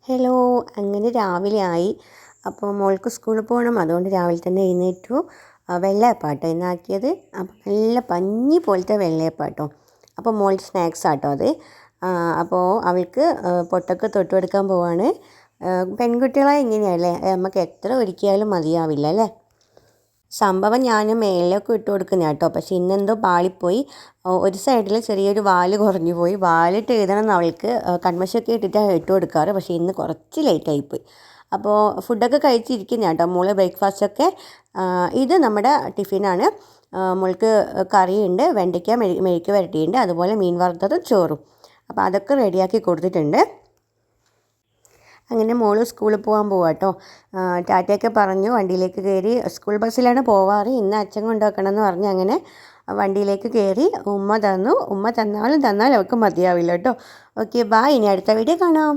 Hello. അങ്ങനെ രാവിലെ ആയി. അപ്പോൾ മോൾക്ക് സ്കൂളിൽ പോകണം, അതുകൊണ്ട് രാവിലെ തന്നെ എഴുന്നേറ്റു. വെള്ളയപ്പാട്ടോ ഇന്നാക്കിയത്. അപ്പം നല്ല പഞ്ഞി പോലത്തെ വെള്ളയപ്പാട്ടോ. അപ്പോൾ മോൾക്ക് സ്നാക്സ് ആട്ടോ അത്. അപ്പോൾ അവൾക്ക് പൊട്ടൊക്കെ തൊട്ട് കൊടുക്കാൻ പോവാണ്. പെൺകുട്ടികളെ ഇങ്ങനെയല്ലേ, നമുക്ക് എത്ര ഒരുക്കിയാലും മതിയാവില്ല അല്ലേ. സംഭവം ഞാൻ മേലൊക്കെ ഇട്ട് കൊടുക്കുന്ന കേട്ടോ, പക്ഷേ ഇന്നെന്തോ പാളിപ്പോയി. ഒരു സൈഡിൽ ചെറിയൊരു വാല് കുറഞ്ഞു പോയി. വാലിട്ട് എഴുതണം എന്ന് അവൾക്ക് കൺമശൊക്കെ ഇട്ടിട്ടാണ് ഇട്ട് കൊടുക്കാറ്, പക്ഷേ ഇന്ന് കുറച്ച് ലേറ്റായിപ്പോയി. അപ്പോൾ ഫുഡൊക്കെ കഴിച്ചിരിക്കുന്ന കേട്ടോ മോള്. ബ്രേക്ക്ഫാസ്റ്റൊക്കെ ഇത് നമ്മുടെ ടിഫിനാണ്. മോൾക്ക് കറിയുണ്ട്, വെണ്ടയ്ക്ക മെഴുക്ക് വരട്ടിയുണ്ട്, അതുപോലെ മീൻ വറുത്തതും ചോറും. അപ്പോൾ അതൊക്കെ റെഡിയാക്കി കൊടുത്തിട്ടുണ്ട്. അങ്ങനെ മോള് സ്കൂളിൽ പോകാൻ പോവാം കേട്ടോ. ടാറ്റയൊക്കെ പറഞ്ഞു വണ്ടിയിലേക്ക് കയറി. സ്കൂൾ ബസ്സിലാണ് പോവാറ്, ഇന്ന് അച്ഛൻ കൊണ്ടുവെക്കണം എന്ന് പറഞ്ഞ് അങ്ങനെ വണ്ടിയിലേക്ക് കയറി. ഉമ്മ തന്നു. ഉമ്മ തന്നാലും അവൾക്ക് മതിയാവില്ല കേട്ടോ. Okay, bye. ഇനി അടുത്ത വീഡിയോ കാണാം.